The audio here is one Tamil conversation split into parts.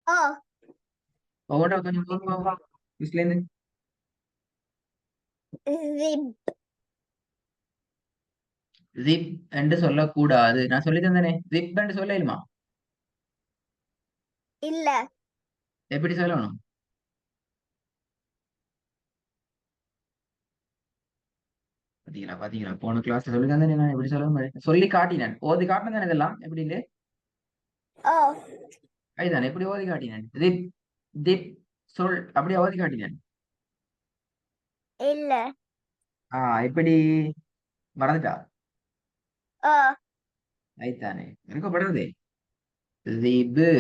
O. ஒவ்வொன்றா கொஞ்சம் மிஸ்ல இருந்து Zip. ஜிப் என்று சொல்லக்கூடாது. நான் சொல்லி தந்தேனே ஜிப் என்று சொல்ல இயலுமா? இல்ல. எப்படி சொல்லணும்? பாத்தீங்களா பாத்தீங்களா, போன கிளாஸ்ல சொல்லி தந்தேனே நான் எப்படி சொல்லணும். சொல்லி காட்டினேன், ஓதி காட்டினேன் இதெல்லாம் எப்படின்னு. O. அதுதான் எப்படி ஓதி காட்டினேன். ஜிப் திப் சொல் அப்படியே ஓதி காட்டினேன். இல்ல. எப்படி மறந்துட்டா? O. அதுதானே எனக்கு படுறதே. ஜிபு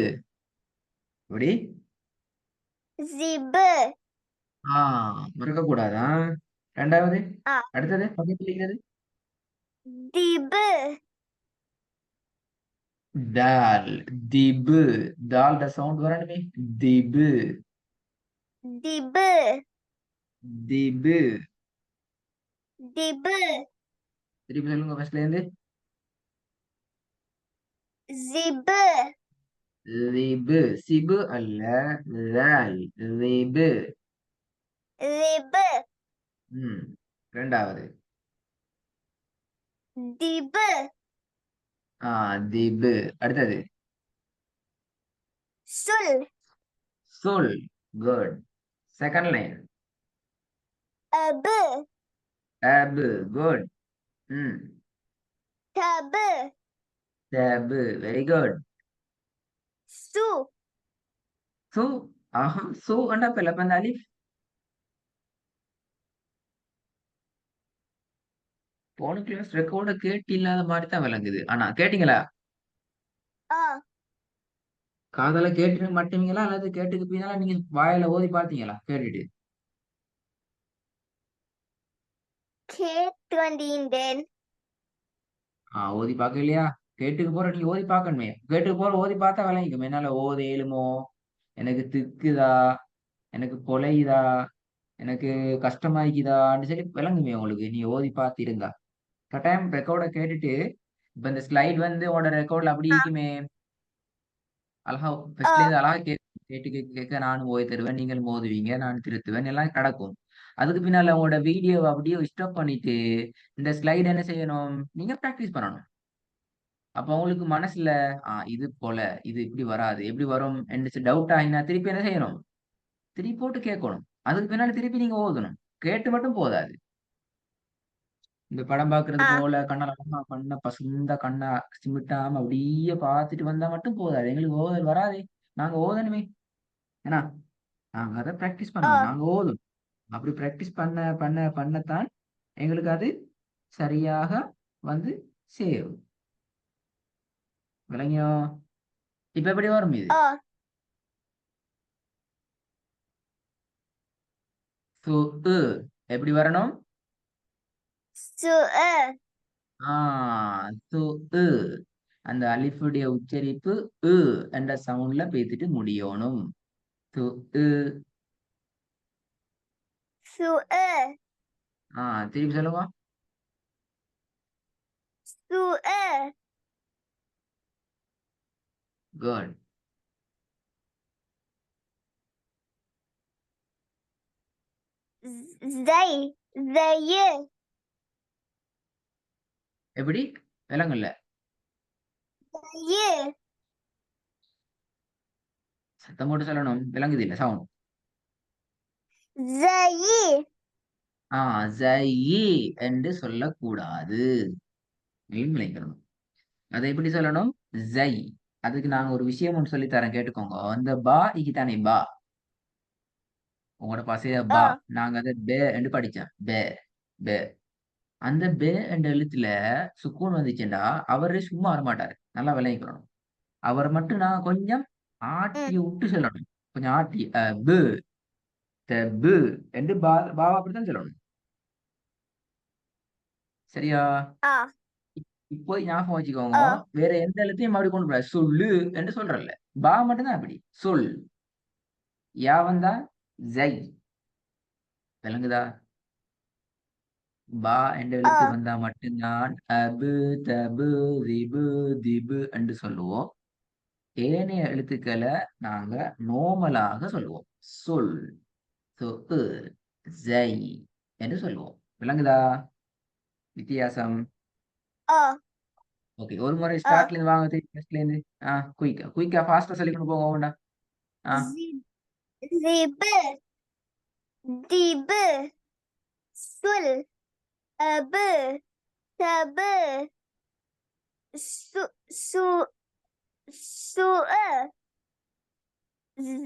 எப்படி? Zip. மறக்க கூடாதா? ரெண்டாவது A. அடுத்தது பக்கத்துல இருக்கிறது Dib. தால். திபு. தால் சவுண்ட் வரணுமே. திபு Dib. திபு. Dib. திருப்பி சொல்லுங்க ஃபர்ஸ்ட்ல இருந்து. Zib. லிபு. சிபு அல்ல, லால். லிபு. Rib. ம் ரெண்டாவது Dib. திபு. அடுத்தது Sul. சொல். குட். Second line Ab. அபு. குட். ம் Tab. டபு. Very good. Su. சு. சு அண்டா பிள்ளை அலிஃப். போன கிளாஸ் ரெக்கார்ட கேட்டு இல்லாத மாதிரி தான் விளங்குது. ஆனா கேட்டீங்களா? O. காதால கேட்டு மாட்டீங்களா அல்லது கேட்டுக்கு பின்னால நீங்க வாயில ஓதி பார்த்தீங்களா கேட்டுட்டு? கேட்டுக்கொண்டேன். ஓதி பார்க்கலையா? கேட்டுக்கு போற நீங்க ஓதி பார்க்கணுமே. கேட்டுக்கு போற ஓதி பார்த்தா விளங்கிக்கும். என்னால ஓத இயலுமோ, எனக்கு திக்குதா, எனக்கு பொலையுதா, எனக்கு கஷ்டமாயிக்குதான்னு சொல்லி விளங்குமே உங்களுக்கு, நீ ஓதி பார்த்து இருந்தா. கட்டாயம் ரெக்கார்ட கேட்டுட்டு, இப்ப இந்த ஸ்லைட் வந்து உன்னோட ரெக்கார்ட்ல அப்படி ஆ. இருக்குமே. அழகா ஓ. ஃபர்ஸ்ட்ல இருந்து அழகா கேட்டு கேட்க கேட்க நானும் ஓதி தருவேன், நீங்களும் ஓதுவீங்க, நான் திருத்துவேன், எல்லாம் நடக்கும். அதுக்கு பின்னால உங்களோட வீடியோவை அப்படியே ஸ்டாப் பண்ணிட்டு இந்த ஸ்லைட் என்ன செய்யணும், நீங்க பிராக்டிஸ் பண்ணணும். அப்ப உங்களுக்கு மனசுல இது போல, இது இப்படி வராது, எப்படி வரும் என்று டவுட் ஆகினா திருப்பி என்ன செய்யணும், திருப்பி போட்டு கேட்கணும். அதுக்கு பின்னாடி திருப்பி நீங்க ஓதணும். கேட்டு மட்டும் போதாது. இந்த படம் பாக்குறது ஆ. போல கண்ணால கண்ண பசுந்த கண்ணா சிமிட்டாம அப்படியே பார்த்துட்டு வந்தா மட்டும் போதாது. எங்களுக்கு ஓதல் வராதே. நாங்க ஓதணுமே. ஏன்னா நாங்க அதை பிராக்டிஸ் ஓ. பண்ணணும். நாங்க ஓதணும். அப்படி பிராக்டிஸ் பண்ண பண்ண பண்ணத்தான் எங்களுக்கு அது சரியாக வந்து சேரும். விளங்கியோ? இப்ப எப்படி வரும் இது? ஓ. சு உ. எப்படி வரணும்? சு. ஆ சு உ. அந்த அலிஃபுடைய உச்சரிப்பு உ என்ற சவுண்ட்ல பேத்துட்டு முடியணும். சு உ. சு. திருப்பி சொல்லுங்க. சு. குட். Zay. Zay. எப்படி? விலங்கல்ல. Zay. சத்தம் போட்டு சொல்லணும். விளங்குது இல்ல சவுண்ட். Zay. ஜயி என்று சொல்லக்கூடாது. விளங்கணும். அதை எப்படி சொல்லணும்? ஜை. அதுக்கு நாங்க ஒரு விஷயம் ஒன்று சொல்லி தரேன், கேட்டுக்கோங்க. அந்த பா இக்குதானே பா, உங்களோட பசைய ஓ. பா. நாங்க அதை பே என்று படிச்சோம். பே பே. அந்த பே என்ற எழுத்துல சுக்கூன் வந்துச்சுண்டா அவரு சும்மா வரமாட்டாரு. நல்லா விளங்கிக்கணும். அவரை மட்டும் நான் கொஞ்சம் ம். ஆட்டி விட்டு சொல்லணும். கொஞ்சம் ஆட்டி பு பு என்று பாவா அப்படித்தான் சொல்லணும். சரியா? ஆ. இப்போ ஞாபகம் வச்சுக்கோங்க. ஓ. வேற எந்த எழுத்தையும் மறுபடியும் கொண்டு போறாரு. சொல்லு என்று சொல்றல்ல. பா மட்டும்தான் அப்படி சொல். யா வந்தா ஜை. விளங்குதா? பா என்ற ஓ. எழுத்து வந்தா மட்டும்தான் அபு தபு ரிபு திபு என்று சொல்லுவோம். ஏனைய எழுத்துக்களை நாங்க நோமலாக சொல்லுவோம். சொல், சு, உ, ஜை என்று சொல்லுவோம். விளங்குதா வித்தியாசம்? O, okay. ஒரு முறை O, ஸ்டார்ட்ல இருந்து வாங்க, ஃபர்ஸ்ட்ல இருந்து. குயிக்கா குயிக்கா ஃபாஸ்டா சொல்லி கொண்டு போங்க ஒவ்வொன்றா. ஆ zib, zibber, dibber, sul, abber, sabber, su, su, su'er,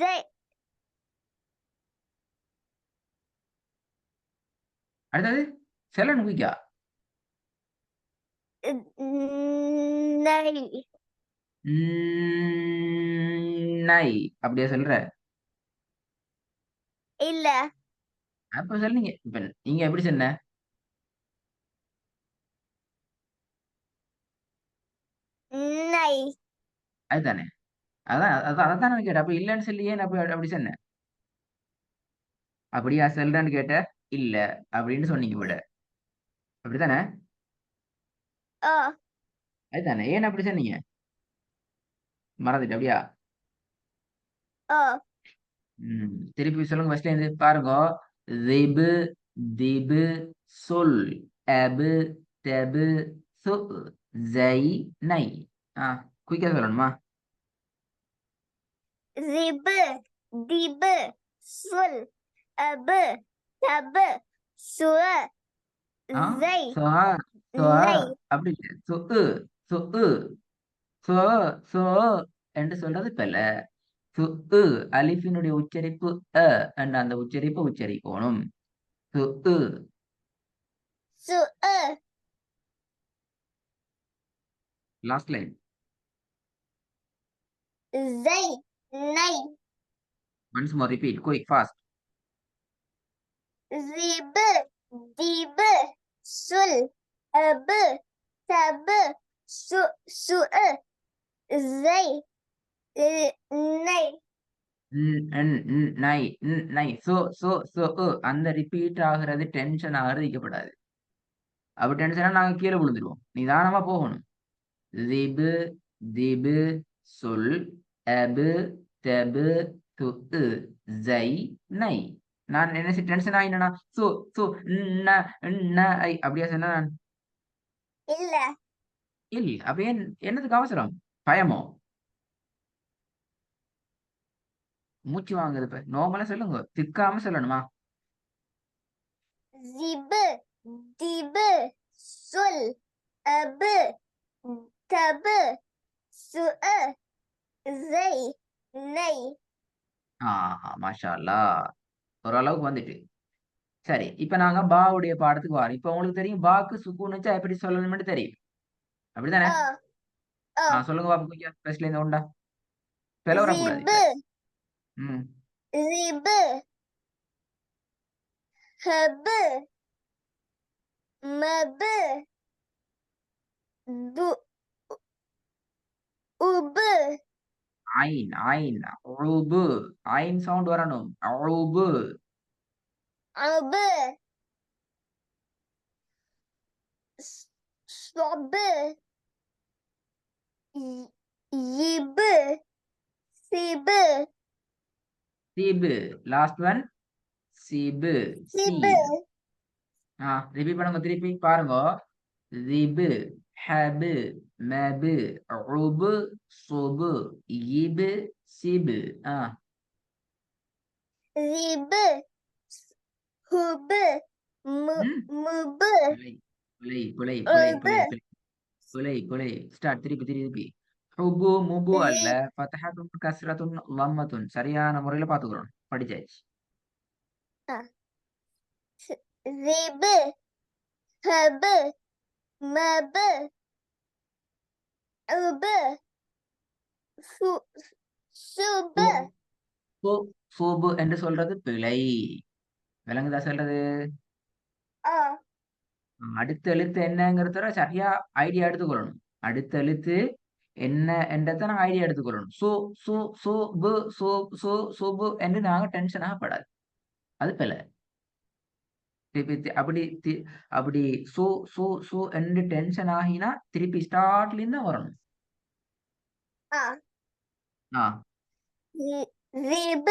zai, அடுத்தது சொல்லணும் குயிக்கா. nei, நை அப்படியா சொல்ற? இல்ல, அப்ப சொல்லுங்க. இப்ப நீங்க எப்படி சொன்ன? nei, அதுதானே. அதான் நான் கேட்டேன். அப்ப இல்லன்னு சொல்லி ஏன் அப்ப அப்படி சொன்னேன்? அப்படியா சொல்றேன்னு கேட்ட? இல்ல அப்படின்னு சொன்னீங்க விட. அப்படித்தானே? o, அதுதானே. ஏன் அப்படி சொன்னீங்க? மறந்துட்டு அப்படியா? o, திருப்பி சொல்லுங்க ஃபர்ஸ்ட்ல இருந்து பாருங்க. ரிபு, திபு, சொல், அபு, தபு, சு, ஜை, நை. குயிக்கா சொல்லணுமா? zibber, dibber, sul, abber, sabber, su'er, ஆ zai, சோ சோ nei, அப்படி இல்ல. சு உ சு உ சோ சோ என்று சொல்றது பெல. சு உ அலிஃபினுடைய உச்சரிப்பு என்ற அந்த உச்சரிப்பை உச்சரிக்கணும். சு உ su'er, last line. zai, nei, once more repeat quick fast. zibber, dibber, sul, abber, sabber, su'er, zai, nei, நை நை சோ சோ சோ அந்த ரிப்பீட் ஆகுறது டென்ஷன் ஆகுறது வைக்கப்படாது. அப்ப டென்ஷனா நாங்க கீழே விழுந்துருவோம். நிதானமா போகணும். திபு திபு சொல் அபு தபு து ஜை நை. நான் என்ன டென்ஷன் ஆயினா சோ சோ ஐ அப்படியா சொன்னா நான்? இல்ல, இல்ல. அப்ப ஏன் என்னதுக்கு அவசரம்? பயமோ? மூச்சு வாங்குது. இப்ப நார்மலா சொல்லுங்க. திக்காம சொல்லணுமா? zibber, dibber, sul, abber, tabber, su'er, zai, nei, மாஷா அல்லாஹ். ஓரளவுக்கு வந்துட்டு. சரி. இப்ப நாங்க பாவுடைய பாடத்துக்கு வரோம். இப்ப உங்களுக்கு தெரியும் பாக்கு சுக்கூன் வச்சா எப்படி சொல்லணும்னு தெரியும். அப்படித்தானே? o, o, சொல்லுங்க பாப்போம் கொஞ்சம் ஃபர்ஸ்ட்ல இருந்து உண்டா. பிள வரக்கூடாது இப்ப. zibber, ம். zibber, habber, mabber, du, ubber, ஐன் ஐன் உபு ஐன் சவுண்ட் வரணும். உபு abber, swabber, yibber, sibber, சீபு லாஸ்ட் ஒன். சீபு sibber, சீன். ரிப்பீட் பண்ணுங்க திருப்பி பாருங்க. ரிபு ஹபு மபு உபு சுபு இபு சிபு. zibber, hubber, ம். mubber, புலை புலை புலை புலை புலை ubber, புலை புலை புலை ஸ்டார்ட். திருப்பி திருப்பி. ஹுபு முபு அல்ல. zib, ஃபத்ஹத்துன் கஸ்ரத்துன் லம்மத்துன் சரியான முறையில பாத்துக்கிறோம். படிச்சாச்சு. zibber, habber, mabber, ubber, subber, சூபு என்று சொல்றது பிழை. விளங்குதா சொல்றது? அடுத்த எழுத்து என்னங்கிறத சரியா ஐடியா எடுத்துக்கொள்ளணும். அடுத்த எழுத்து என்ன என்றதை நாங்க ஐடியா எடுத்துக்கொள்ளணும். சு சு சு பு சு சு சுபு என்று நாங்க டென்ஷன் ஆகப்படாது. அது பிழை. திருப்பி அப்படி சு சு சு என்று டென்ஷன் ஆகினா திருப்பி ஸ்டார்ட்ல இருந்து தான் வரணும். ஆ رب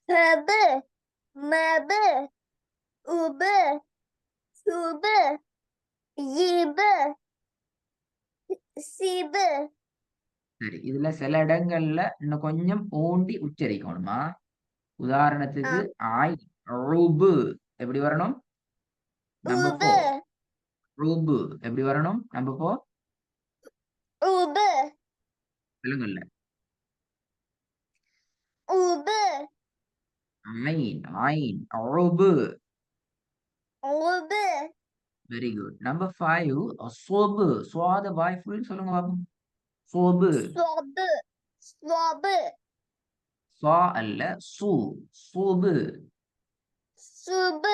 هب مب أب سب يب سب சரி. இதுல சில இடங்கள்ல இன்னும் கொஞ்சம் ஓண்டி உச்சரிக்கணுமா? உதாரணத்துக்கு ஆய் ருபு எப்படி வரணும்? நம்பர் أب 4. ருபு எப்படி வரணும்? நம்பர் 4. أب தெலுங்குல. أب ஐன் ஐன் ருபு. أب வெரி குட். நம்பர் 5 சொபு. சுவாத வாய் ஃபுல் சொல்லுங்க பாப்போம். சொபு. صب صب ஸ்வா அல்ல சு. சொபு. صب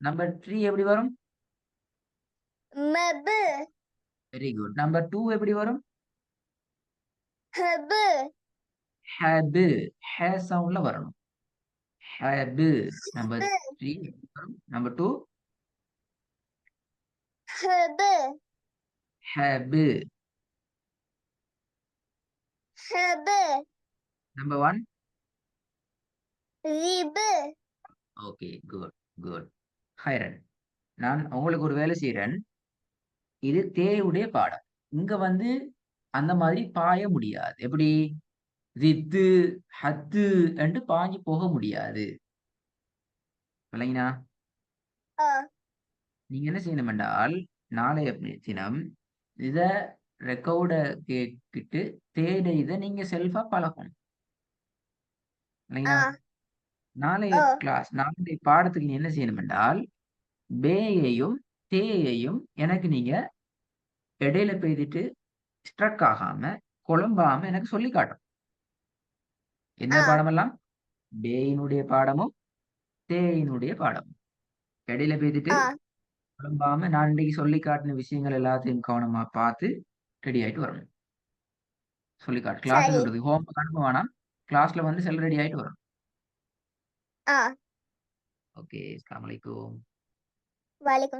நம்பர் 3 எப்படி வரும்? مب வெரி குட். நம்பர் 2 எப்படி வரும்? هب ஹேபு. ஹே சவுண்ட்ல வரணும். ஹேபு. நம்பர் 3 வரும். நம்பர் 2 هب ஹேபு. هب நம்பர் 1 رب ஓகே குட் குட். ஹைரன். நான் உங்களுக்கு ஒரு வேலை செய்றேன். இது தேயுடைய பாடம். இங்க வந்து அந்த மாதிரி பாய முடியாது. எப்படி? ரித்து, ஹத்து என்று பாஞ்சு போக முடியாது. விளங்கினா? நீங்க என்ன செய்யணும் என்றால், நாளைய தினம் இத ரெக்கார்ட கேட்டுட்டு தேட இத நீங்க செல்ஃபா பழகணும். விளங்கினா? நாளைய கிளாஸ் நாளைய பாடத்துக்கு நீ என்ன செய்யணும் என்றால், பேயையும் தேயையும் எனக்கு நீங்க இடையில பெய்துட்டு ஸ்ட்ரக் ஆகாம, குழம்பாம எனக்கு சொல்லி காட்டணும். எந்த பாடமெல்லாம்? பேயினுடைய பாடமும், தேயினுடைய பாடமும். இடையில பெய்துட்டு குழம்பாம நான் இன்னைக்கு சொல்லி காட்டின விஷயங்கள் எல்லாத்தையும் கவனமா பார்த்து ரெடி ஆயிட்டு வரணும். சொல்லி காட்டு. கிளாஸ்ல சரி சொல்றது. ஹோம்வொர்க் அனுப்ப வேணாம். கிளாஸ்ல வந்து செல் ரெடி ஆயிட்டு வரணும். ஓகே. அஸ்ஸலாமு அலைக்கும். வலைக்கும்